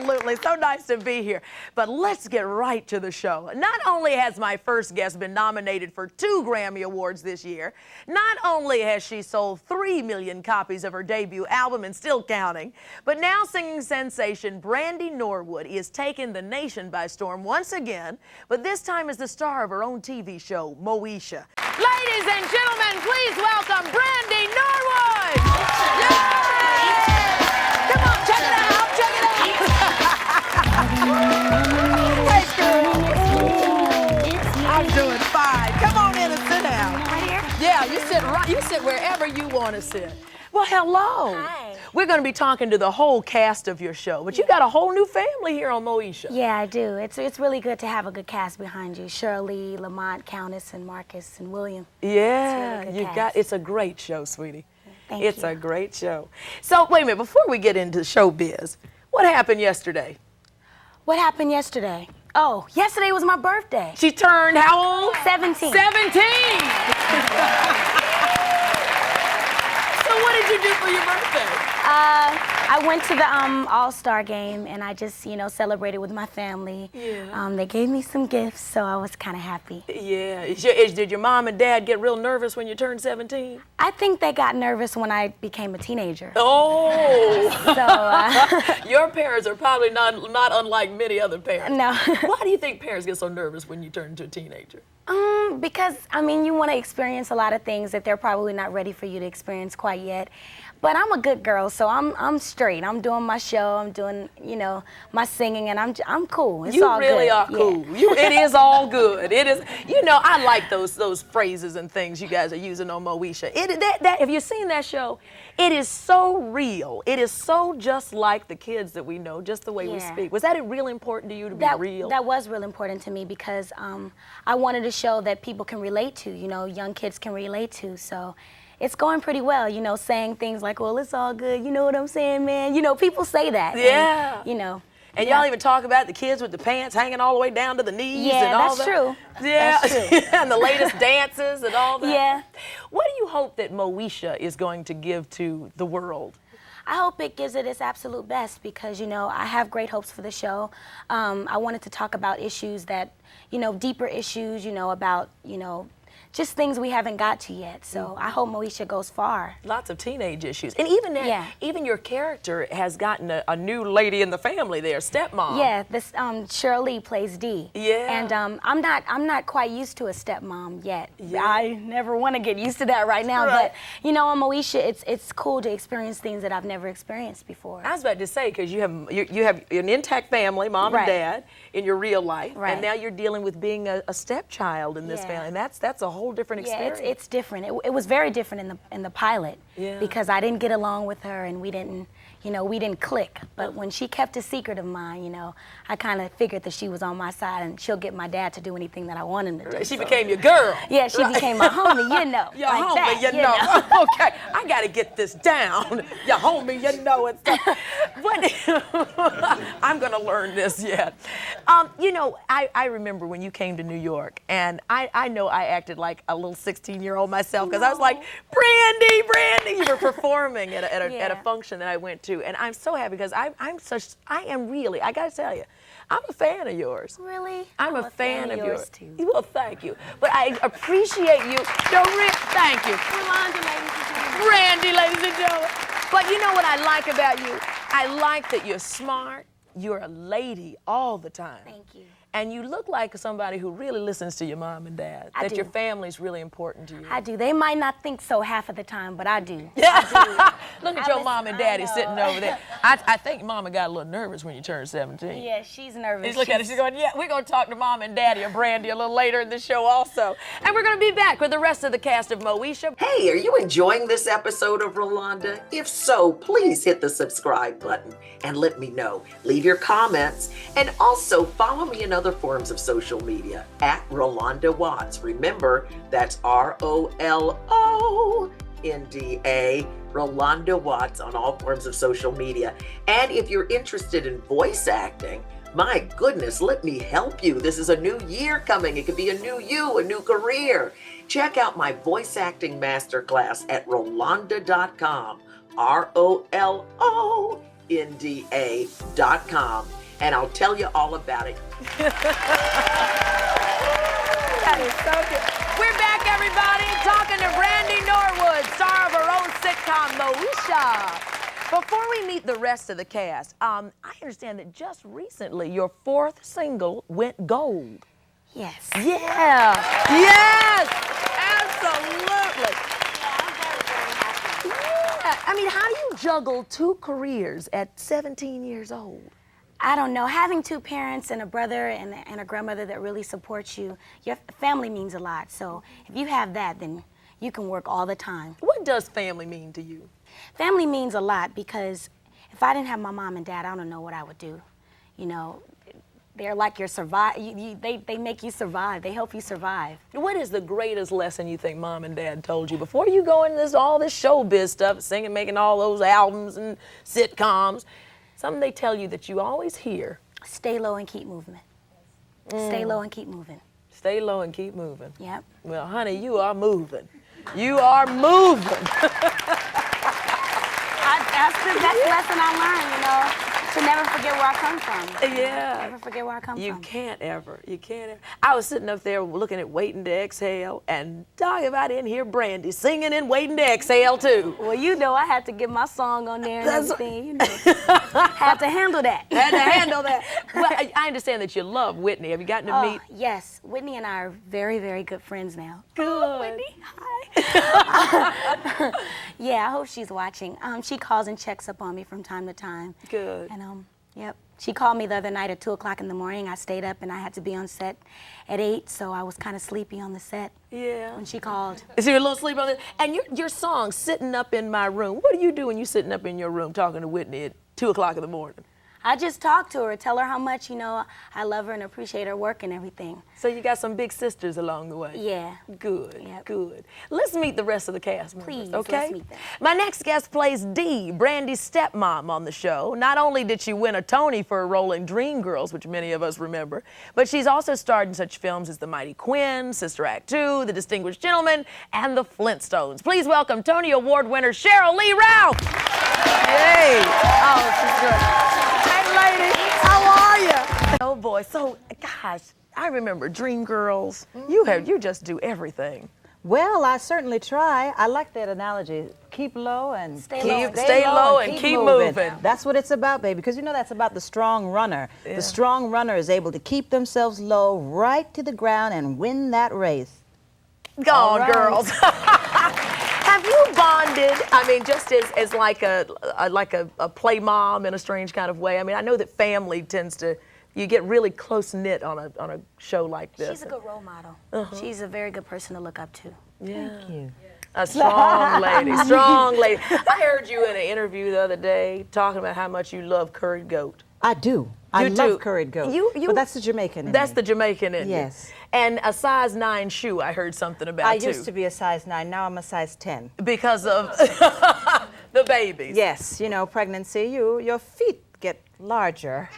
Absolutely. So nice to be here. But let's get right to the show. Not only has my first guest been nominated for 2 Grammy Awards this year, not only has she sold 3 million copies of her debut album and still counting, but now singing sensation Brandy Norwood is taking the nation by storm once again, but this time as the star of her own TV show, Moesha. Ladies and gentlemen, please welcome Brandy Norwood! Yay! Come on, check it out, check it out! Hey, girl. I'm doing fine. Come on in and sit down. Right here? Yeah, you sit wherever you want to sit. Well, hello. Hi. We're going to be talking to the whole cast of your show, but you got a whole new family here on Moesha. Yeah, I do. It's really good to have a good cast behind you. Shirley, Lamont, Countess, and Marcus, and William. Yeah, It's a really good you cast. it's a great show, sweetie. Thank you. It's a great show. So, wait a minute, before we get into showbiz, what happened yesterday? What happened yesterday? Oh, yesterday was my birthday. She turned how old? 17. 17! So what did you do for your birthday? I went to the All-Star game, and I just, celebrated with my family. Yeah. They gave me some gifts, so I was kind of happy. Yeah. Did your mom and dad get real nervous when you turned 17? I think they got nervous when I became a teenager. Oh! So, Your parents are probably not unlike many other parents. no. Why do you think parents get so nervous when you turn into a teenager? Because, you want to experience a lot of things that they're probably not ready for you to experience quite yet. But I'm a good girl, so I'm straight. I'm doing my show, I'm doing, my singing, and I'm cool. It's all good. You really are cool. Yeah. It is all good. It is, I like those phrases and things you guys are using on Moesha. Have you seen that show? It is so real. It is so just like the kids that we know, just the way we Yeah. speak. Was that really important to you to be real? That was real important to me because I wanted to show that people can relate to, young kids can relate to. So it's going pretty well, saying things like, well, it's all good. You know what I'm saying, man? People say that. Yeah. And, And y'all even talk about the kids with the pants hanging all the way down to the knees Yeah, and all that's that. true. Yeah, That's true. and the latest dances and all that. Yeah. What do you hope that Moesha is going to give to the world? I hope it gives it its absolute best because, I have great hopes for the show. I wanted to talk about issues that, deeper issues, about, just things we haven't got to yet. So I hope Moesha goes far. Lots of teenage issues. And even that, Yeah. even your character has gotten a new lady in the family there, stepmom. Yeah, this Shirley plays Dee. Yeah. And I'm not quite used to a stepmom yet. Yeah. I never want to get used to that right now. Right. But on Moesha, it's cool to experience things that I've never experienced before. I was about to say, because you have an intact family, mom and Right. dad, in your real life, Right. and now you're dealing with being a stepchild in this Yeah. family, and that's a whole different Yeah, experience. it's different. It was very different in the pilot Yeah. because I didn't get along with her and we didn't click. But when she kept a secret of mine, I kind of figured that she was on my side and she'll get my dad to do anything that I want him to do. She So, became your girl. yeah, she became my homie, Your like homie, that, you know. Okay, I got to get this down. Your homie, and stuff. But I'm going to learn this yet. I remember when you came to New York, and I know I acted like a little 16-year-old myself because I was like, Brandy. You were performing at a Yeah. function that I went to, and I'm so happy because I am really, I got to tell you, I'm a fan of yours. Really? I'm a fan of yours too. Well, thank you. But I appreciate you. Thank you. Rolonda, ladies and gentlemen. Brandy, ladies and gentlemen. But you know what I like about you? I like that you're smart. You're a lady all the time. Thank you. And you look like somebody who really listens to your mom and dad. I that do. your family's really important to you. I do. They might not think so half of the time, but I do. Yeah. Look at I your listen- mom and I daddy know. sitting over there. I think mama got a little nervous when you turned 17. Yeah, she's nervous. He's looking at her, she's going, yeah, we're going to talk to Mom and Daddy or Brandy a little later in the show also. And we're going to be back with the rest of the cast of Moesha. Hey, are you enjoying this episode of Rolonda? If so, please hit the subscribe button and let me know. Leave your comments and also follow me in other forms of social media at Rolonda Watts. Remember, that's ROLONDA, Rolonda Watts on all forms of social media. And if you're interested in voice acting, my goodness, let me help you. This is a new year coming. It could be a new you, a new career. Check out my voice acting masterclass at Rolonda.com. ROLONDA. and I'll tell you all about it. That is so good. We're back, everybody, talking to Brandy Norwood, star of her own sitcom, Moesha. Before we meet the rest of the cast, I understand that just recently your 4th single went gold. Yes. Yeah. Yes. Absolutely. Yeah, I'm very, very happy. Yeah. I mean, how do you juggle 2 careers at 17 years old? I don't know. Having 2 parents and a brother and a grandmother that really supports you, your family means a lot. So if you have that, then you can work all the time. What does family mean to you? Family means a lot because if I didn't have my mom and dad, I don't know what I would do. You know, they're like your they make you survive. They help you survive. What is the greatest lesson you think mom and dad told you before you go into all this showbiz stuff, singing, making all those albums and sitcoms? Something they tell you that you always hear. Stay low and keep moving. Stay low and keep moving. Stay low and keep moving. Yep. Well, honey, you are moving. You are moving. That's the best lesson I learned, you know, to never forget where I come from. Yeah. Never forget where I come You from. can't ever. You can't ever. I was sitting up there looking at Waiting to Exhale, and talking about in here Brandy singing and Waiting to Exhale too. Well, you know, I had to get my song on there and everything, you know. Had to handle that. Had to handle that. Well, I understand that you love Whitney. Have you gotten to meet? Yes. Whitney and I are very, very good friends now. Good. Oh, Whitney, hi. Yeah, I hope she's watching. She calls and checks up on me from time to time. Good. And yep. She called me the other night at 2 o'clock in the morning. I stayed up and I had to be on set at 8, so I was kind of sleepy on the set. Yeah. When she called. So you're a little sleepy on it. And your song, Sitting Up in My Room, what do you do when you're sitting up in your room talking to Whitney at 2 o'clock in the morning? I just talk to her, tell her how much, you know, I love her and appreciate her work and everything. So you got some big sisters along the way? Yeah. Good, Yep. good. Let's meet the rest of the cast members, Please, okay? let's meet them. My next guest plays Dee, Brandy's stepmom on the show. Not only did she win a Tony for her role in Dreamgirls, which many of us remember, but she's also starred in such films as The Mighty Quinn, Sister Act 2, The Distinguished Gentleman, and The Flintstones. Please welcome Tony Award winner Cheryl Lee Ralph. Yay! Oh, she's good. Hey, lady, how are you? Oh boy, so gosh, I remember Dreamgirls. You just do everything. Well, I certainly try. I like that analogy. Keep low and Stay low. Stay low and keep moving. That's what it's about, baby, because you know that's about the strong runner. Yeah. The strong runner is able to keep themselves low right to the ground and win that race. Go on, right. girls. Have you bonded? I mean, just as like a play mom in a strange kind of way. I mean, I know that family tends to, you get really close knit on a show like this. She's a good role model. She's a very good person to look up to. Yeah. Thank you. A strong lady, strong lady. I heard you in an interview the other day talking about how much you love curried goat. I do. I You love do. curried goat. You- but that's the Jamaican in That's me. the Jamaican in you. Yes. And a size 9 shoe, I heard something about I too. used to be a size 9. Now I'm a size 10. Because of the babies. Yes, you know, pregnancy, your feet get larger.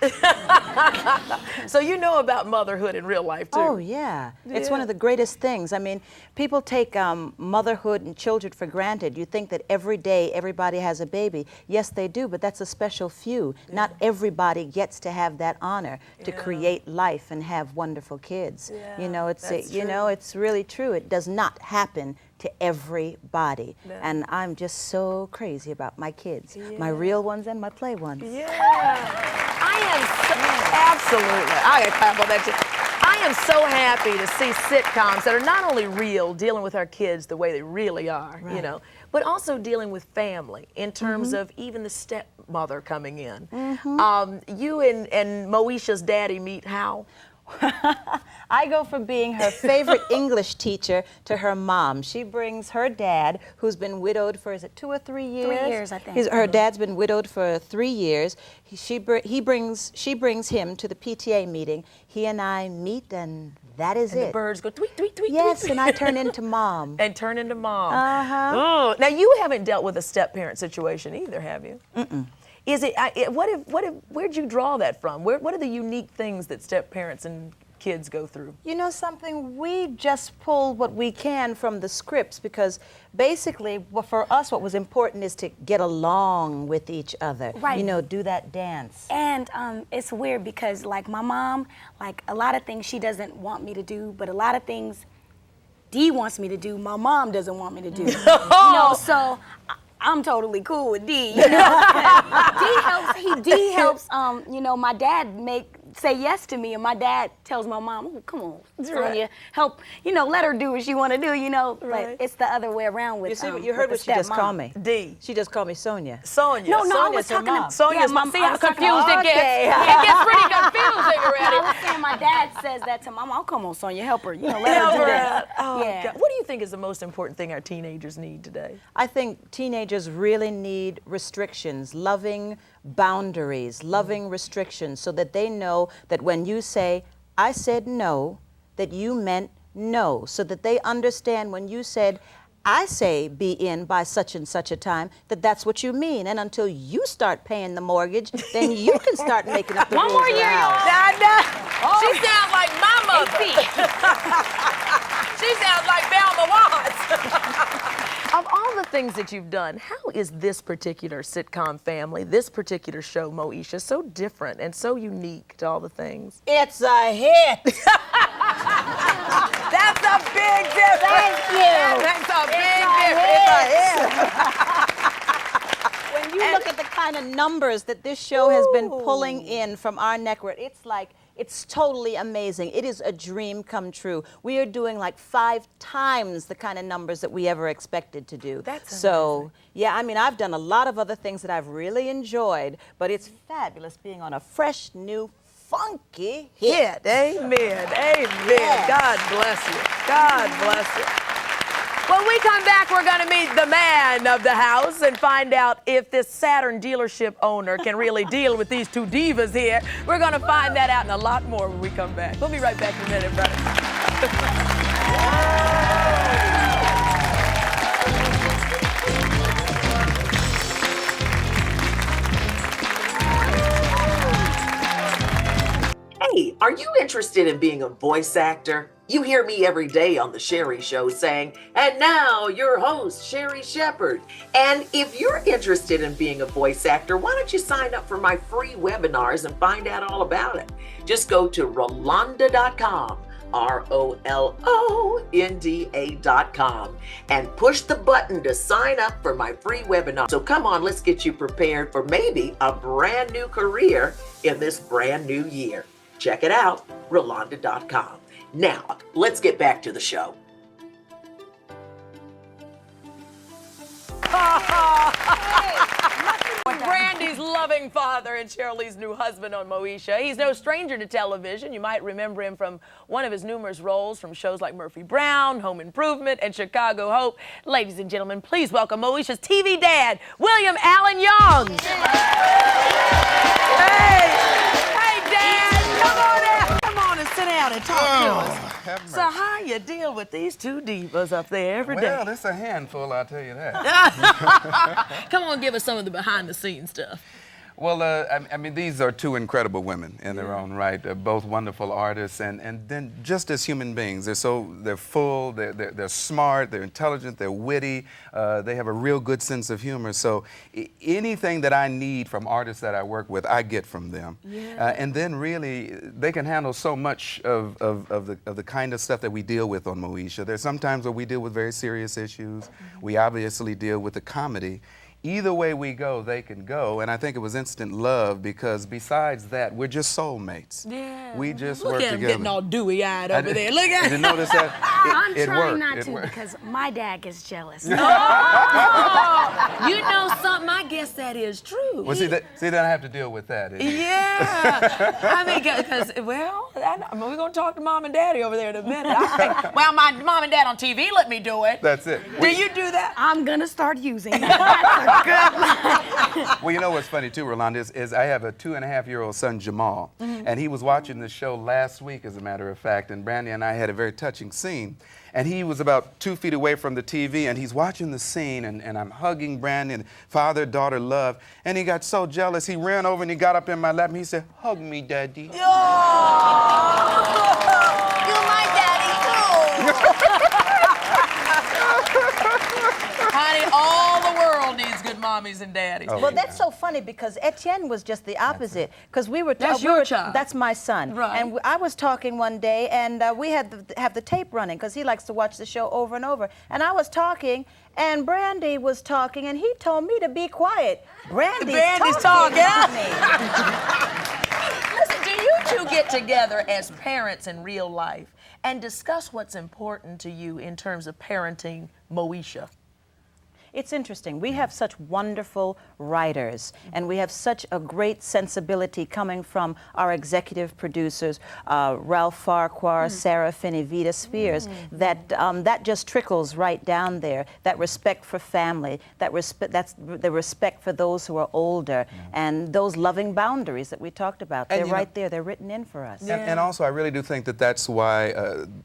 So you know about motherhood in real life too. Oh, yeah. It's one Yeah. of the greatest things. I mean, people take motherhood and children for granted. You think that every day everybody has a baby. Yes, they do, but that's a special few. Not everybody gets to have that honor to create life and have wonderful kids. Yeah, You know, it's that's you true. know, it's really true. It does not happen to everybody. No. And I'm just so crazy about my kids, my real ones and my play ones. Yeah. I am so, absolutely. I got to clap on that too. I am so happy to see sitcoms that are not only real, dealing with our kids the way they really are, you know, but also dealing with family in terms of even the stepmother coming in. You and Moesha's daddy meet how? I go from being her favorite English teacher to her mom. She brings her dad, who's been widowed for, is it 2 or 3 years? 3 years, I think. Her dad's been widowed for 3 years. She brings him to the PTA meeting. He and I meet, and that is And it. the birds go tweet, tweet, tweet, Yes, tweet, and I turn into mom. and turn into mom. Uh-huh. Now you haven't dealt with a step-parent situation either, have you? Is it? Where'd you draw that from? What are the unique things that step-parents and kids go through? You know something? We just pull what we can from the scripts because basically, for us, what was important is to get along with each other. Right. You know, do that dance. And it's weird because, like, my mom, like, a lot of things she doesn't want me to do, but a lot of things Dee wants me to do, my mom doesn't want me to do. You know, so I'm totally cool with Dee. You know? Dee helps, you know, my dad say yes to me, and my dad tells my mom, oh, come on, Sonia, help, you know, let her do what she want to do, you know. Right. But it's the other way around with You see, you heard what she just called me. Dee. She just called me Sonia. Sonia. No, I Sonia's was her talking mom. to Sonia's yeah, mom. See I how was talking confused it gets? Okay. It gets pretty confusing already. I was saying my dad says that to mom. Oh, come on, Sonia, help her. You know, let her do that. Oh, Yeah. God. What do you think is the most important thing our teenagers need today? I think teenagers really need restrictions, loving boundaries, loving restrictions, so that they know that when you say, I said no, that you meant no, so that they understand when you said, I say be in by such and such a time, that that's what you mean. And until you start paying the mortgage, then you can start making up the rules One more of the year, house. y'all. She sounds like my mother. She sounds like Velma Watts. Of all the things that you've done, how is this particular sitcom family, this particular show, Moesha, so different and so unique to all the things? It's a hit. That's a big difference. Thank you. That's a big difference. When you look at the kind of numbers that this show has been pulling in from our network, it's totally amazing. It is a dream come true. We are doing like 5 times the kind of numbers that we ever expected to do. That's so, yeah, I mean, I've done a lot of other things that I've really enjoyed, but it's fabulous being on a fresh, new, funky hit. Amen. Amen. Yes. God bless you. God bless you. When we come back, we're going to meet the man of the house and find out if this Saturn dealership owner can really deal with these 2 divas here. We're going to find that out and a lot more when we come back. We'll be right back in a minute, brother. Hey, are you interested in being a voice actor? You hear me every day on The Sherry Show saying, and now your host, Sherry Shepherd. And if you're interested in being a voice actor, why don't you sign up for my free webinars and find out all about it? Just go to Rolonda.com, ROLONDA.com, and push the button to sign up for my free webinar. So come on, let's get you prepared for maybe a brand new career in this brand new year. Check it out, Rolonda.com. Now, let's get back to the show. Brandy's loving father and Shirley's new husband on Moesha. He's no stranger to television. You might remember him from one of his numerous roles from shows like Murphy Brown, Home Improvement, and Chicago Hope. Ladies and gentlemen, please welcome Moesha's TV dad, William Allen Young. Hey, Dad, come on out. Come on and sit down and talk to us. So how you deal with these 2 divas up there every day? Well, it's a handful, I'll tell you that. Come on, give us some of the behind-the-scenes stuff. Well, I mean, these are 2 incredible women in their own right. They're both wonderful artists, and then just as human beings, they're full, they're smart, they're intelligent, they're witty, they have a real good sense of humor. So anything that I need from artists that I work with, I get from them. Yeah. And then really, they can handle so much of the kind of stuff that we deal with on Moesha. There's sometimes where we deal with very serious issues. Mm-hmm. We obviously deal with the comedy. Either way we go, they can go, and I think it was instant love because besides that, we're just soulmates. Yeah. We just Look work at him together. getting all dewy-eyed over there. Look at Did you him. notice that? I'm It trying worked. not It to worked. because my dad gets jealous. You know something? I guess that is true. Well, see, then I have to deal with that. Yeah. I mean, because, well, we're going to talk to Mom and Daddy over there in a minute. I think, well, my Mom and Dad on TV let me do it. That's it. Do you do that? I'm going to start using that. Well, you know what's funny too, Rolonda, is I have a 2.5-year-old son, Jamal, and he was watching the show last week, as a matter of fact, and Brandy and I had a very touching scene. And he was about 2 feet away from the TV, and he's watching the scene, and I'm hugging Brandy, and father-daughter love, and he got so jealous, he ran over and he got up in my lap, and he said, hug me, Daddy. Oh! mommies and daddies. Well, that's so funny because Etienne was just the opposite. Because we were. That's your child. That's my son. Right. And I was talking one day, and we had to have the tape running because he likes to watch the show over and over. And I was talking, and Brandy was talking, and he told me to be quiet. Brandy's talking. Listen, do you two get together as parents in real life and discuss what's important to you in terms of parenting Moesha? It's interesting. We have such wonderful writers, and we have such a great sensibility coming from our executive producers, Ralph Farquhar, Sarah Finney, Vita Spears, that that just trickles right down there. That respect for family, that's the respect for those who are older, and those loving boundaries that we talked about. They're right there. They're written in for us. And also, I really do think that that's why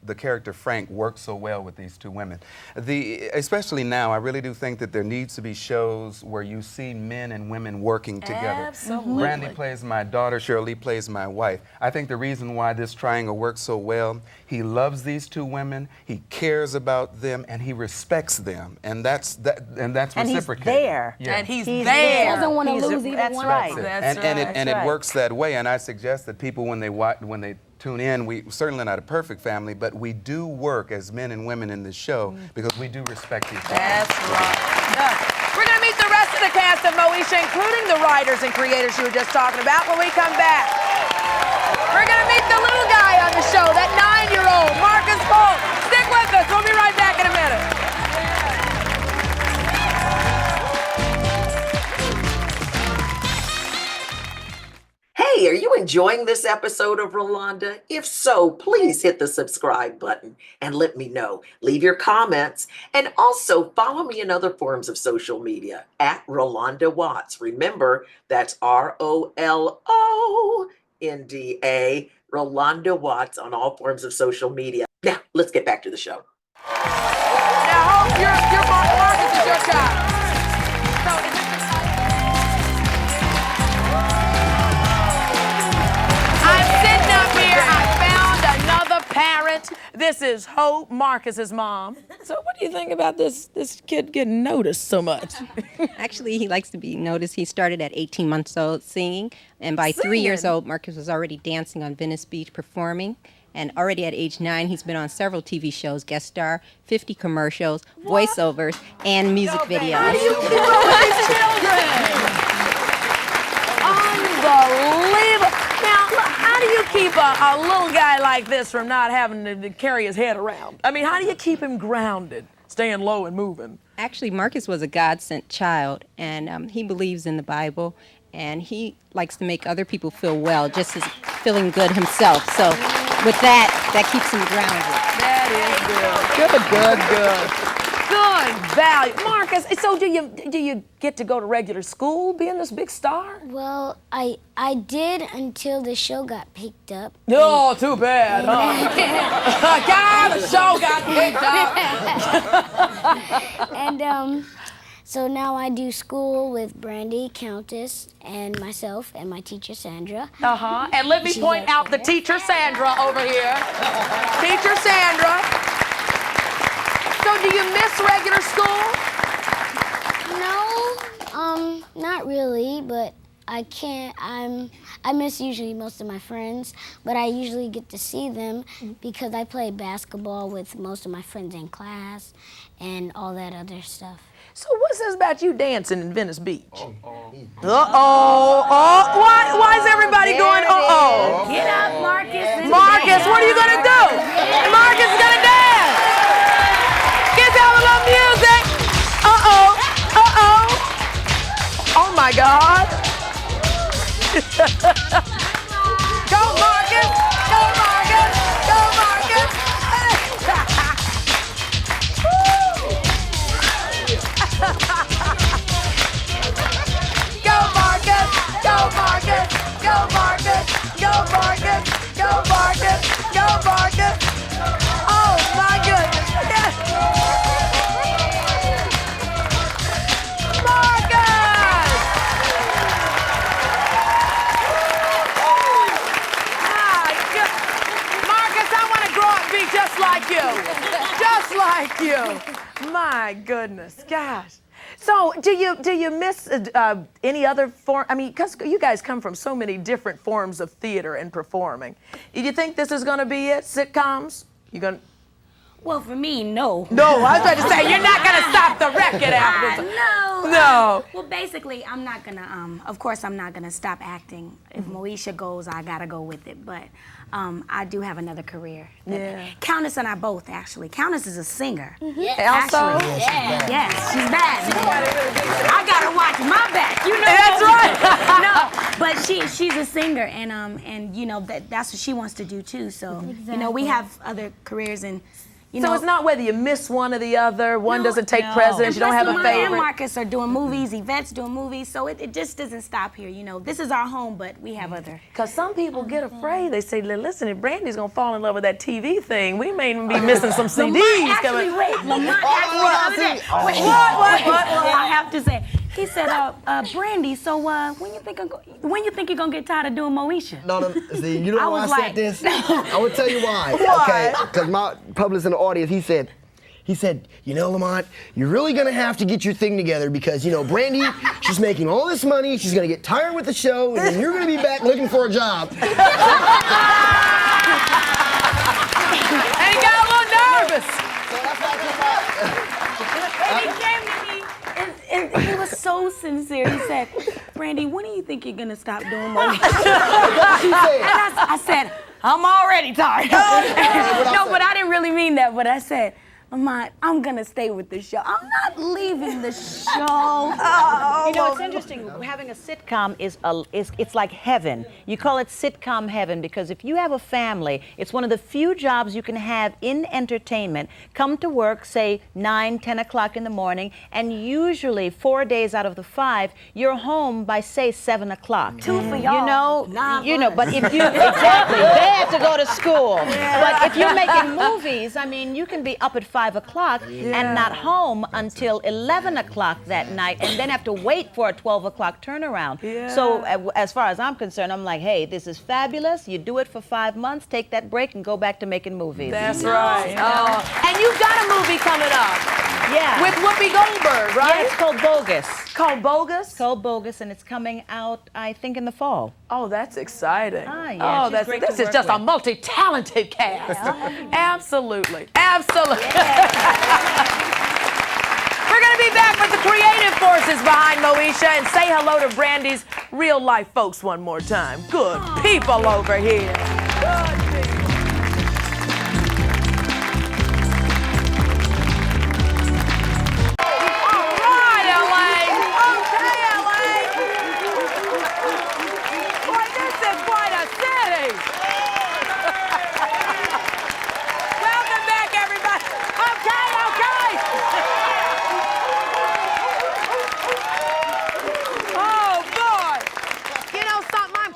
the character Frank works so well with these two women. Especially now, I really do think that there needs to be shows where you see men and women working together. Absolutely. Brandy plays my daughter, Shirley plays my wife. I think the reason why this triangle works so well, he loves these two women, he cares about them, and he respects them. And that's reciprocated. And he's there. Yeah. And he's He there. doesn't want to lose either That's one. right. That's And right. it works that way. And I suggest that people, when they tune in, we certainly not a perfect family, but we do work as men and women in this show because we do respect each other. That's right. We're going to meet the rest of the cast of Moesha, including the writers and creators you were just talking about, when we come back. We're going to meet the little guy on the show, that 9-year-old, Marcus Polk. Stick with us. We'll be right back in a minute. Hey, are you enjoying this episode of Rolonda? If so, please hit the subscribe button and let me know. Leave your comments and also follow me in other forms of social media at Rolonda Watts. Remember, that's ROLONDA, Rolonda Watts on all forms of social media. Now, let's get back to the show. Now, Hope, your Marcus is your child. So, is this I'm sitting up here. I found another parent. This is Hope, Marcus's mom. So, what do you think about this kid getting noticed so much? Actually, he likes to be noticed. He started at 18 months old singing, and by 3 years Singing? old, Marcus was already dancing on Venice Beach performing. And already at age 9, he's been on several TV shows, guest star, 50 commercials, voiceovers, and music videos. How do you keep up with these children? Unbelievable. Now, look, how do you keep a little guy like this from not having to carry his head around? I mean, how do you keep him grounded, staying low and moving? Actually, Marcus was a God-sent child, and he believes in the Bible, and he likes to make other people feel well, just as feeling good himself. So with that keeps him grounded. That is good. Good value. Marcus, so do you get to go to regular school being this big star? Well, I did until the show got picked up. Oh, too bad, huh? God, the show got picked up. And so now I do school with Brandy, Countess, and myself, and my teacher, Sandra. Uh-huh. And let me point out the teacher, Sandra, over here. Teacher Sandra. So do you miss regular school? No, not really, but I can't. I miss usually most of my friends, but I usually get to see them because I play basketball with most of my friends in class and all that other stuff. So what's this about you dancing in Venice Beach? Why is everybody going uh-oh? Get up, Marcus. Marcus, what are you gonna do? Marcus is gonna dance. Give them a little music. Uh-oh. Oh my God. Go Marcus. Go Marcus. Go Marcus. Go Marcus. Go Marcus. Go Marcus. Go Marcus. Go Marcus. Go Marcus. Oh my goodness. Yes. Marcus! Marcus, I want to grow up and be just like you. Just like you. My goodness. Gosh. So, do you miss any other form? I mean, because you guys come from so many different forms of theater and performing. Do you think this is going to be it? Sitcoms? You going? Well, for me, no. No, I was about to say you're not going to stop the record after. No. No. Well, basically, I'm not gonna. Of course, I'm not gonna stop acting. If Moesha goes, I gotta go with it. But I do have another career. Yeah. Countess and I both actually. Countess is a singer. Also? Actually, yes, she's bad. I gotta watch my back. You know. That's right. No, but she's a singer, and you know that's what she wants to do too. So you know we have other careers and. You So know, it's not whether you miss one or the other, one doesn't take And precedence, you don't have a plus, Lamont and favorite. Marcus are doing movies, Yvette's doing movies, so it just doesn't stop here. You know, this is our home, but we have other. Because some people get afraid. They say, listen, if Brandy's going to fall in love with that TV thing, we may be missing some CDs. Actually, wait, Lamont actually, What? I have to say, he said, Brandy, so when you think you're gonna get tired of doing Moesha? No, see, you know I why was I like- said this? I will tell you why. Why? Okay, because my publicist in the audience, he said, you know, Lamont, you're really gonna have to get your thing together because, you know, Brandy, she's making all this money, she's gonna get tired with the show, and then you're gonna be back looking for a job. And he got a little nervous. And he came to me, and he was so sincere. He said, Brandy, when do you think you're gonna stop doing Moesha? And I said, I'm already tired. No, but I didn't really mean that. But I said, Lamont, I'm gonna stay with the show. I'm not leaving the show. You know, it's interesting. Having a sitcom it's like heaven. You call it sitcom heaven because if you have a family, it's one of the few jobs you can have in entertainment. Come to work, say 9, 10 o'clock in the morning, and usually 4 days out of the 5, you're home by say 7 o'clock. 2 for y'all. You know. But if you exactly, they have to go to school. But if you're making movies, I mean, you can be up at 5 o'clock and not home until 11 o'clock that night, and then have to wait for a 12 o'clock turnaround. So as far as I'm concerned, I'm like, hey, this is fabulous. You do it for 5 months, take that break, and go back to making movies. That's right. And you've got a movie coming up. Yeah. With Whoopi Goldberg, right? Yeah, it's called Bogus. Called Bogus? It's called Bogus, and it's coming out, I think, in the fall. Oh, that's exciting. Yeah, she's great to this is work just a with. multi-talented cast. Absolutely. Absolutely. We're going to be back with the creative forces behind Moesha and say hello to Brandy's real life folks one more time. Good people over here. Good people.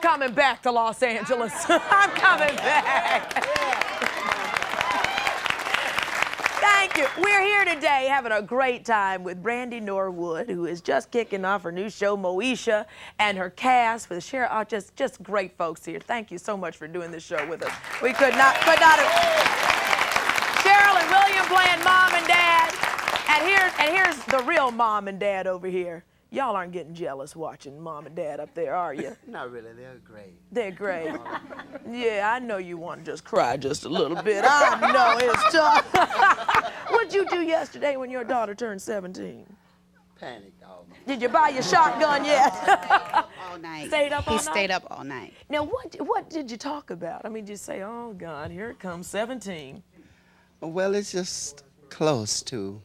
Coming back to Los Angeles. I'm coming back. Thank you. We're here today having a great time with Brandy Norwood, who is just kicking off her new show, Moesha, and her cast with Cheryl. Just great folks here. Thank you so much for doing this show with us. We could not have. Cheryl and William playing mom and dad. And here's the real mom and dad over here. Y'all aren't getting jealous watching mom and dad up there, are you? Not really, they're great. They're great. Yeah, I know you want to just cry just a little bit. I know it's tough. What'd you do yesterday when your daughter turned 17? Panicked almost. Did you buy your shotgun yet? All night. Stayed up all He night? stayed up all night. Now, what did you talk about? I mean, did you say, oh, God, here it comes, 17. Well, it's just close to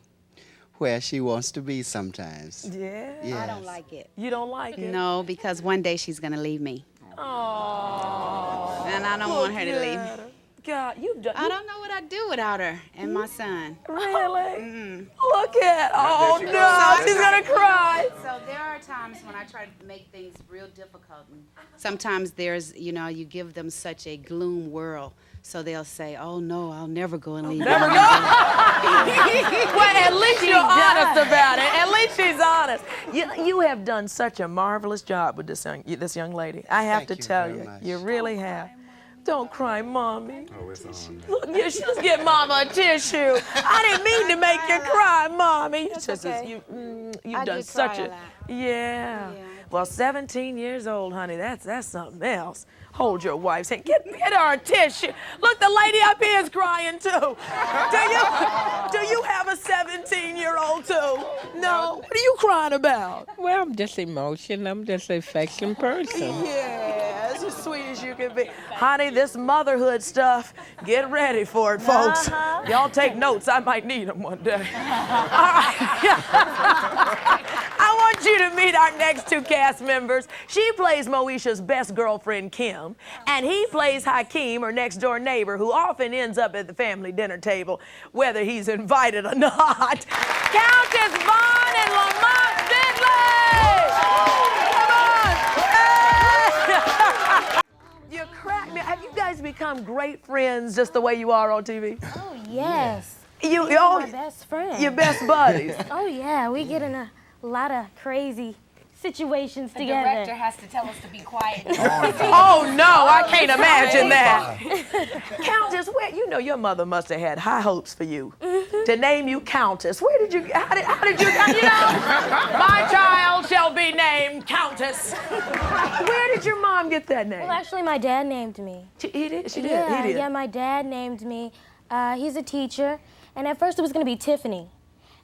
where she wants to be sometimes. Yeah? Yes. I don't like it. You don't like it? No, because one day she's gonna leave me, Oh. and I don't want her to leave me. God, you've done. I don't know what I'd do without her and my son. Really? Look at. Oh no, she's gonna cry. So there are times when I try to make things real difficult, and sometimes there's, you know, you give them such a gloom world, so they'll say, "Oh no, I'll never go and leave you." Never go. Well, at least you're honest about it. At least she's honest. You have done such a marvelous job with this young lady. I have Thank to you tell very you, much. you really have. Don't cry, Mommy. Oh, it's on. Look, you should just get Mama a tissue. I didn't mean to make you cry, Mommy. That's Just okay. you've I done did such cry a a lot. yeah. Well, 17 years old, honey. That's something else. Hold your wife's hand. Get her a tissue. Look, the lady up here is crying too. Do you have a 17-year-old too? No. What are you crying about? Well, I'm just emotional. I'm just an affectionate person. Yeah, it's as sweet as you can be. Honey, this motherhood stuff, get ready for it, folks. Y'all take notes. I might need them one day. All right. I want you to meet our next two cast members. She plays Moesha's best girlfriend, Kim, and he plays Hakeem, her next-door neighbor, who often ends up at the family dinner table, whether he's invited or not. Countess Vaughn and Lamont Bentley! Come on! You crack me. Have you guys become great friends just the way you are on TV? Oh, yes. You, You're oh, my best friend. your best buddies. Oh, yeah. We get in a lot of crazy situations The together. director has to tell us to be quiet. Oh no, I can't imagine that. Countess, where you know your mother must have had high hopes for you to name you Countess. Where did you? How did you? You know, my child shall be named Countess. Where did your mom get that name? Well, actually, my dad named me. He did. She did. Yeah, He did. yeah, my dad named me. He's a teacher, and at first it was going to be Tiffany.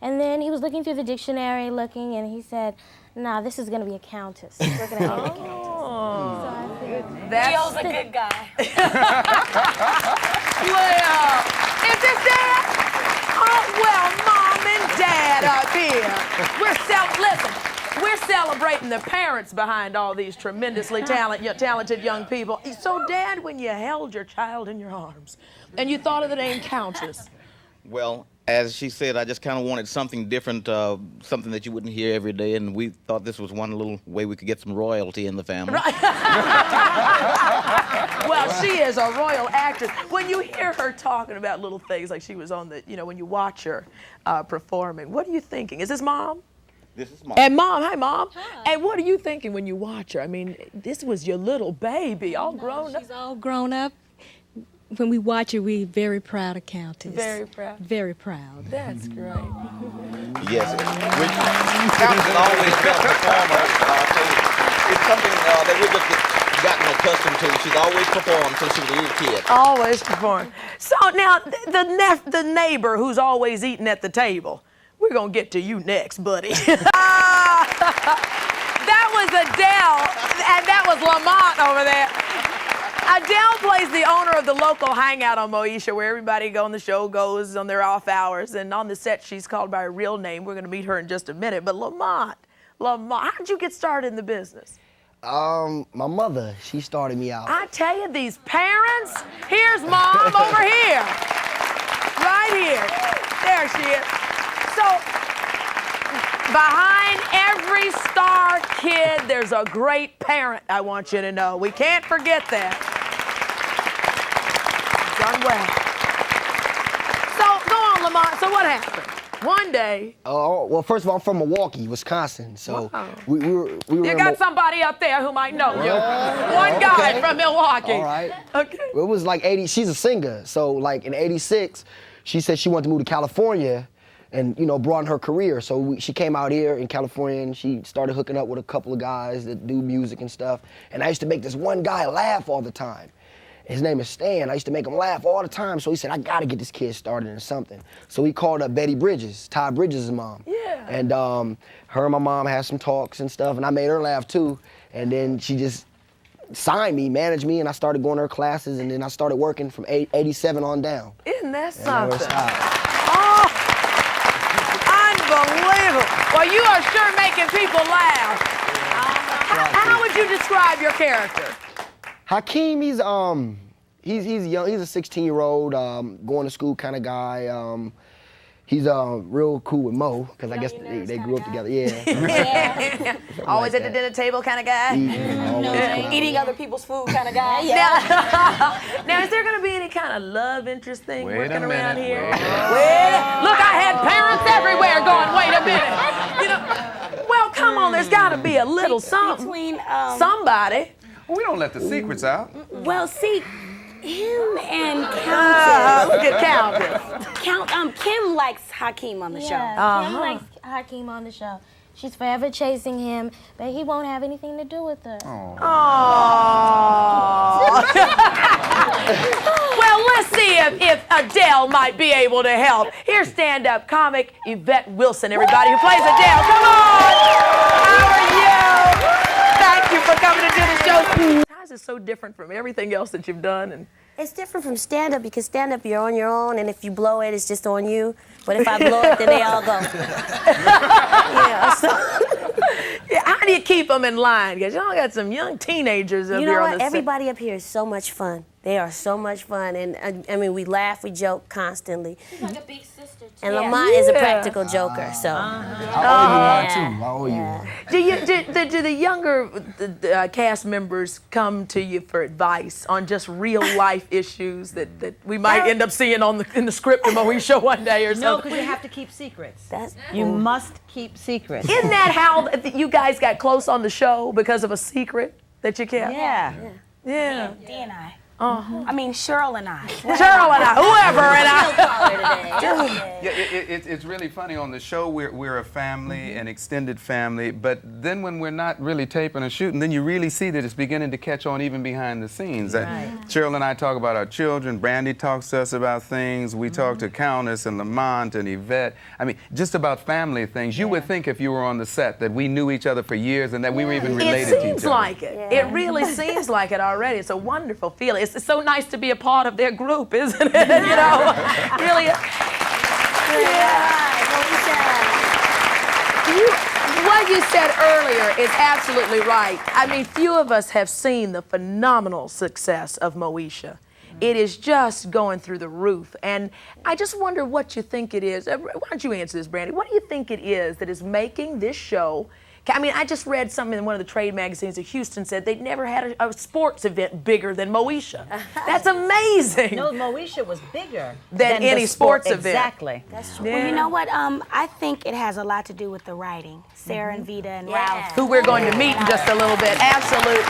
And then he was looking through the dictionary, and he said, nah, this is going to be a countess. We're going to have a countess. So I figured, Gio's a good guy. Well, is this Dad? Oh, well, Mom and Dad up here. We're celebrating the parents behind all these tremendously talented young people. So, Dad, when you held your child in your arms and you thought of the name Countess, well, as she said, I just kind of wanted something different, something that you wouldn't hear every day, and we thought this was one little way we could get some royalty in the family. well, she is a royal actress. When you hear her talking about little things like she was on the, when you watch her performing, what are you thinking? Is this Mom? This is Mom. And Mom, hi Mom. Hi. And what are you thinking when you watch her? I mean, this was your little baby, all grown up. She's all grown up. When we watch her, we're very proud of Countess. Very proud. Very proud. That's great. Yes. Countess has always been a performer. It's something that we've just gotten accustomed to. She's always performed since she was a little kid. Always performed. So now, the neighbor who's always eating at the table, we're going to get to you next, buddy. That was Adele, and that was Lamont over there. Adele plays the owner of the local hangout on Moesha, where everybody on the show goes on their off hours. And on the set, she's called by her real name. We're going to meet her in just a minute. But Lamont, how did you get started in the business? My mother, she started me out. I tell you, these parents. Here's Mom over here. Right here. There she is. So, behind every star kid, there's a great parent, I want you to know. We can't forget that. Done well. So, go on, Lamont. So what happened? One day. Well, first of all, I'm from Milwaukee, Wisconsin. So we were You got somebody up there who might know you. One guy from Milwaukee. All right. Okay. Well, it was like 80, she's a singer. So like in 86, she said she wanted to move to California and, broaden her career. So she came out here in California and she started hooking up with a couple of guys that do music and stuff. And I used to make this one guy laugh all the time. His name is Stan. I used to make him laugh all the time. So he said, I gotta get this kid started in something. So he called up Betty Bridges, Ty Bridges' mom. Yeah. And her and my mom had some talks and stuff, and I made her laugh too. And then she just signed me, managed me, and I started going to her classes, and then I started working from 87 on down. Isn't that And I never something? stopped. Oh, unbelievable. Well, you are sure making people laugh. How would you describe your character? Hakeem, he's young. He's a 16-year-old, going to school kind of guy. He's real cool with Mo, because I guess they grew up together. Yeah. Always at the dinner table kind of guy? Eating other people's food kind of guy. Now, is there going to be any kind of love interest thing working around here? Wait. Look, I had parents everywhere going, wait a minute. Well, come on, there's got to be a little something. Between, somebody. Well, we don't let the secrets out. well, see, Him and Countess. Look at Countess. Kim likes Hakeem on the show. Kim likes Hakeem on the show. She's forever chasing him, but he won't have anything to do with her. Aww. Well, let's see if Adele might be able to help. Here's stand-up comic Yvette Wilson, everybody, who plays Adele. Come on! How are you? Thank you for coming to do the show. How is it so different from everything else that you've done? And it's different from stand-up because stand-up, you're on your own, and if you blow it, it's just on you. But if I blow it, then they all go. Yeah, so. Yeah, how do you keep them in line? Because y'all got some young teenagers up You know here on what? the Everybody up here is so much fun. They are so much fun, and I mean, we laugh, we joke constantly. She's like a big sister. And Lamont is a practical joker, so. I owe you one. Do the younger cast members come to you for advice on just real life issues that we might end up seeing in the script of Moesha one day or something? No, because you have to keep secrets. You must keep secrets. Isn't that how you guys got close on the show because of a secret that you kept? Yeah. Dee and I. I mean, Cheryl and I. Cheryl and I, whoever and I. Yeah, it's really funny. On the show, we're a family, an extended family, but then when we're not really taping or shooting, then you really see that it's beginning to catch on even behind the scenes. Right. Cheryl and I talk about our children. Brandy talks to us about things. We talk to Countess and Lamont and Yvette. I mean, just about family things. You would think if you were on the set that we knew each other for years and that we were even related to each other. It seems like it. It really seems like it already. It's a wonderful feeling. It's so nice to be a part of their group, isn't it? You know, really. What you said earlier is absolutely right. I mean, few of us have seen the phenomenal success of Moesha. It is just going through the roof. And I just wonder what you think it is. Why don't you answer this, Brandy? What do you think it is that is making this show? I mean, I just read something in one of the trade magazines in Houston said they'd never had a sports event bigger than Moesha. That's amazing. No, Moesha was bigger than any sports event. Exactly. That's true. Well, you know what? I think it has a lot to do with the writing. Sarah and Vita and Ralph. Who we're going to meet in just a little bit. Absolutely.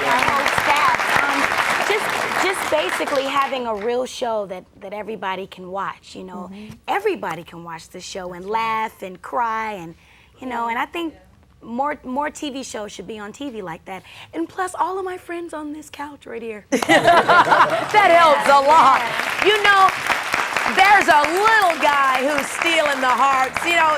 Our whole staff. Just basically having a real show that everybody can watch, you know. Everybody can watch the show and laugh and cry and, you know, and I think more TV shows should be on TV like that. And plus, all of my friends on this couch right here. That helps a lot. You know, there's a little guy who's stealing the hearts, you know,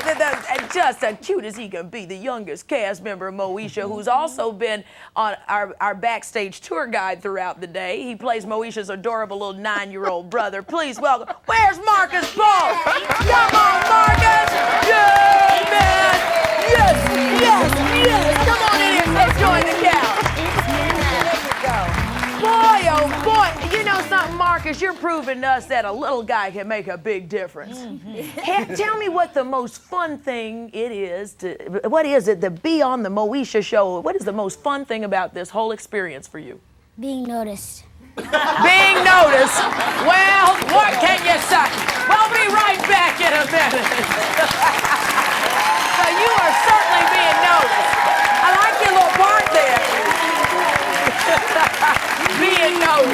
just as cute as he can be, the youngest cast member of Moesha, who's also been on our backstage tour guide throughout the day. He plays Moesha's adorable little 9-year-old brother. Please welcome, where's Marcus Paul? Come on, Marcus! Yeah, man! Yes! Come on in here, let's join the couch. Boy, oh boy, you know something, Marcus, you're proving to us that a little guy can make a big difference. Tell me what the most fun thing it is what is it to be on the Moesha show? What is the most fun thing about this whole experience for you? Being noticed. Being noticed? Well, what can you say? We'll be right back in a minute. So you are certainly being noticed. I like your little part there. Being noticed.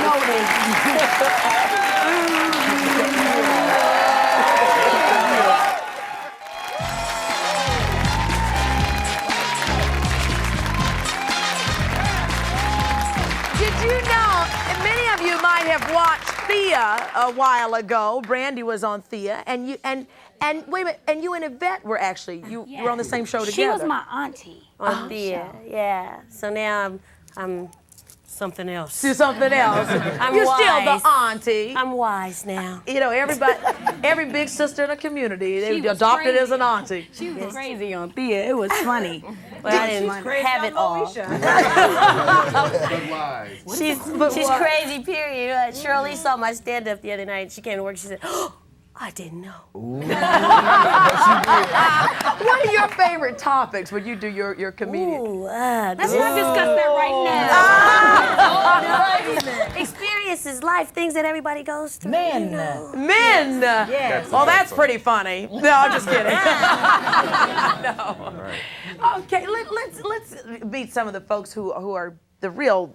Did you know, many of you might have watched Thea a while ago. Brandy was on Thea, and wait a minute, and you and Yvette were actually, you were on the same show together. She was my auntie. On Thea, yeah. So now I'm something else. Do something else. You're still the auntie. I'm wise now. You know, every big sister in a community, they were adopted as an auntie. She was crazy on Thea. It was funny. But I didn't have it all. She's crazy, period. Shirley saw my stand-up the other night. She came to work. She said, "Oh, I didn't know." What are your favorite topics when you do your comedian? Let's not discuss that right now. Experiences, life, things that everybody goes through. Men. Yes. Well, that's pretty funny. No, I'm just kidding. No. Okay, let's meet some of the folks who are the real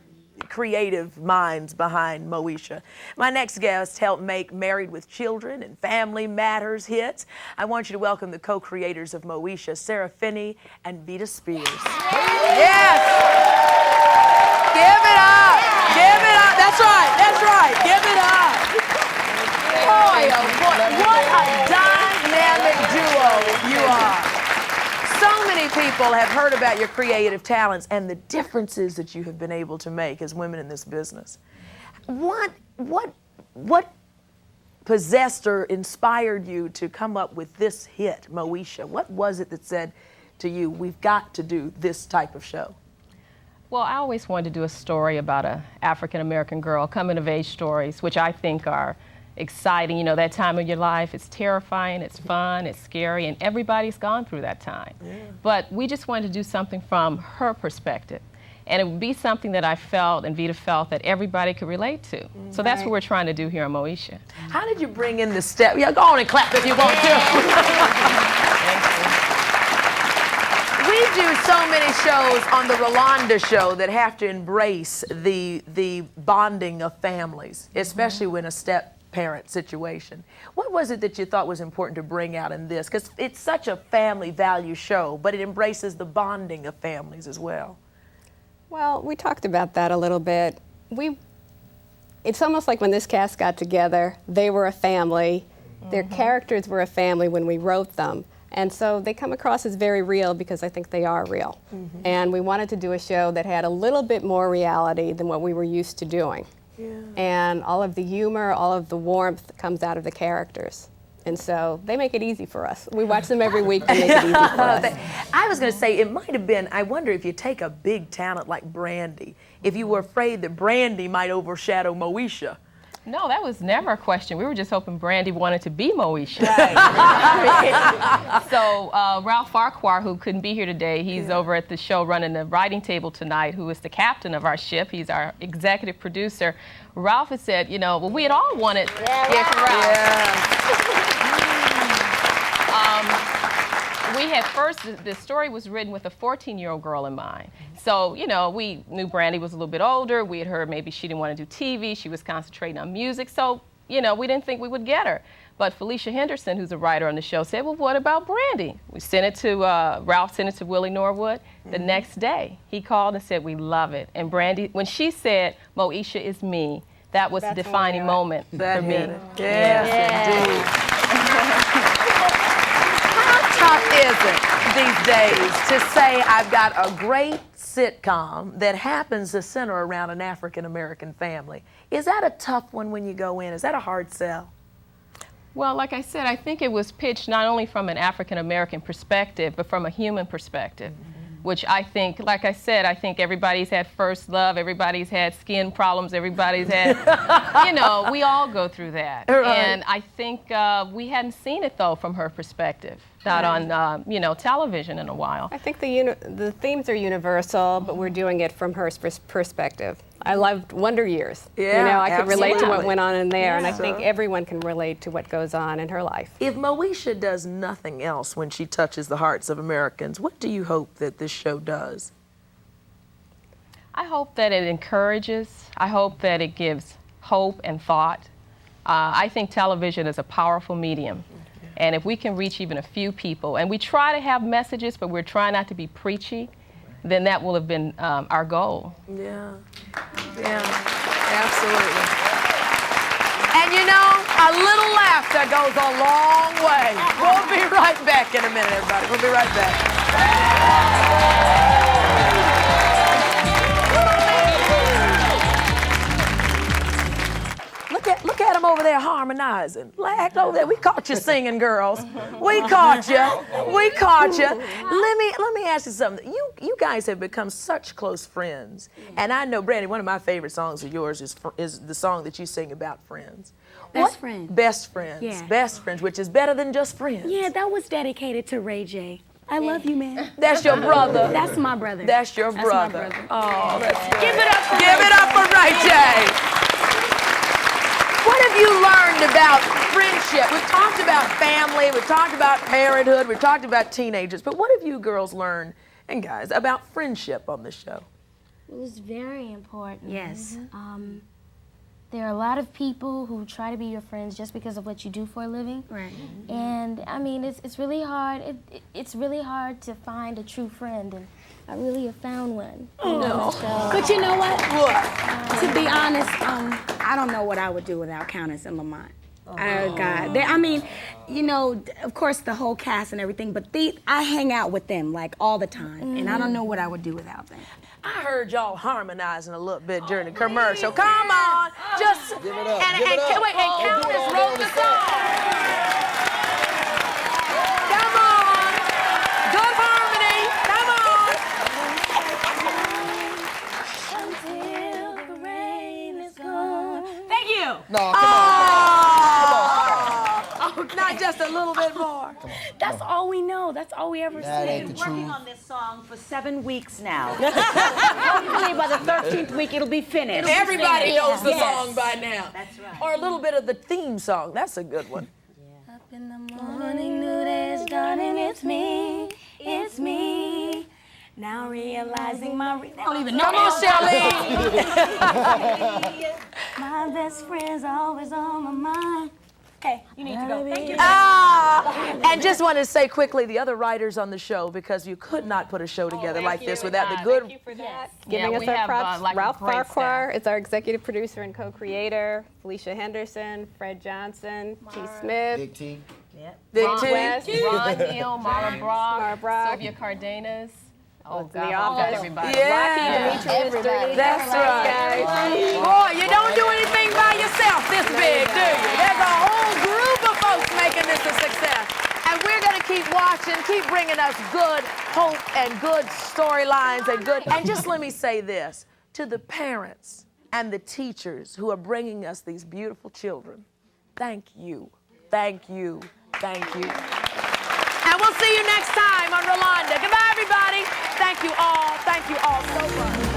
creative minds behind Moesha. My next guest helped make Married with Children and Family Matters hits. I want you to welcome the co-creators of Moesha, Sarah Finney and Vita Spears. Yes! Give it up! Give it up! That's right, that's right, give it up! Boy, oh boy, what a dynamic duo you are. So many people have heard about your creative talents and the differences that you have been able to make as women in this business. What possessed or inspired you to come up with this hit, Moesha? What was it that said to you, we've got to do this type of show? Well, I always wanted to do a story about an African-American girl, coming-of-age stories, which I think are exciting. You know, that time of your life, it's terrifying, it's fun, it's scary, and everybody's gone through that time. Yeah. But we just wanted to do something from her perspective. And it would be something that I felt and Vita felt that everybody could relate to. So that's what we're trying to do here on Moesha. How did you bring in the step? Yeah, go on and clap if you want to. We do so many shows on the Rolonda show that have to embrace the bonding of families, especially when a step-parent situation. What was it that you thought was important to bring out in this? Because it's such a family value show, but it embraces the bonding of families as well. Well, we talked about that a little bit. It's almost like when this cast got together, they were a family. Their characters were a family when we wrote them. And so they come across as very real because I think they are real. And we wanted to do a show that had a little bit more reality than what we were used to doing. Yeah. And all of the humor, all of the warmth comes out of the characters. And so they make it easy for us. We watch them every week and make it easy for us. I was going to say, it might have been, I wonder if you take a big talent like Brandy, if you were afraid that Brandy might overshadow Moesha. No, that was never a question. We were just hoping Brandy wanted to be Moesha. Right. So Ralph Farquhar, who couldn't be here today, he's over at the show running the writing table tonight, who is the captain of our ship. He's our executive producer. Ralph has said, you know, well, we had all wanted we had first, the story was written with a 14-year-old girl in mind. So, you know, we knew Brandy was a little bit older. We had heard maybe she didn't want to do TV. She was concentrating on music. So, you know, we didn't think we would get her. But Felicia Henderson, who's a writer on the show, said, well, what about Brandy? We sent it to, Ralph sent it to Willie Norwood. The next day, he called and said, we love it. And Brandy, when she said, Moesha is me, that was the defining moment for me. Yes, indeed. How tough is it these days to say I've got a great sitcom that happens to center around an African-American family? Is that a tough one when you go in? Is that a hard sell? Well, like I said, I think it was pitched not only from an African-American perspective, but from a human perspective, which I think, like I said, I think everybody's had first love, everybody's had skin problems, everybody's had, you know, we all go through that. Right. And I think we hadn't seen it, though, from her perspective, not on, you know, television in a while. I think the themes are universal, but we're doing it from her perspective. I loved Wonder Years. Yeah, you know, I could absolutely. relate to what went on in there, Yeah. and I think everyone can relate to what goes on in her life. If Moesha does nothing else when she touches the hearts of Americans, what do you hope that this show does? I hope that it encourages. I hope that it gives hope and thought. I think television is a powerful medium. And if we can reach even a few people, and we try to have messages, but we're trying not to be preachy, then that will have been our goal. Yeah, absolutely. And you know, a little laughter goes a long way. We'll be right back in a minute, everybody. We'll be right back. Look at them over there harmonizing. Like over there, we caught you singing, girls. We caught you. We caught you. Let me ask you something. You guys have become such close friends, and I know, Brandy, one of my favorite songs of yours is the song that you sing about friends. Best Friends. Best Friends. Yeah. Best Friends, which is better than just friends. Yeah, that was dedicated to Ray J. I love you, man. That's your brother. That's my brother. That's your brother. My brother. Oh, that's good. Give it up for Give it up for Ray J. What have you learned about friendship? We've talked about family, we've talked about parenthood, we've talked about teenagers, but what have you girls learned, and guys, about friendship on this show? Well, it's very important. Yes. There are a lot of people who try to be your friends just because of what you do for a living. Right. And I mean, it's really hard. It's really hard to find a true friend, and I really have found one. No. But you know what? To be honest, I don't know what I would do without Countess and Lamont. Oh, God. I mean, you know, of course, the whole cast and everything, but I hang out with them, like, all the time, and I don't know what I would do without them. I heard y'all harmonizing a little bit during the commercial. Come on, just Give it up. and Give it up. wait, and Countess wrote the song. Come on, good harmony. Come on. Until the rain is gone. Thank you. No, come on. Not just a little bit more. That's all we know. That's all we ever That see. ain't the Working truth. on this song for 7 weeks now. Hopefully by the 13th week it'll be finished. Everybody knows the song by now. That's right. Or a little bit of the theme song. That's a good one. Up in the morning, new day is dawning. It's me. It's me. Now realizing they don't even know. Come on, Shelley. My best friend's always on my mind. Okay, you need to go. Thank you. And just want to say quickly, the other writers on the show, because you could not put a show together like this without the good. Thank you for that. Yeah, Giving we us our have, props. like, a Ralph great Farquhar is our executive producer and co-creator. Felicia Henderson, Fred Johnson, T. Smith, Big T. Big Ron T. West, Ron Hill, Mara Mara Brock, Brock. Sylvia Cardenas. Oh, in the God, office. everybody. Yeah. Rocky Demetrius. That's right. Boy, you don't do anything by yourself this big, do you? There's a whole group of folks making this a success. And we're going to keep watching, keep bringing us good hope and good storylines and good. And just let me say this to the parents and the teachers who are bringing us these beautiful children. Thank you. Thank you. Thank you. And we'll see you next time on Rolonda. Goodbye, everybody. Thank you all. Thank you all so much.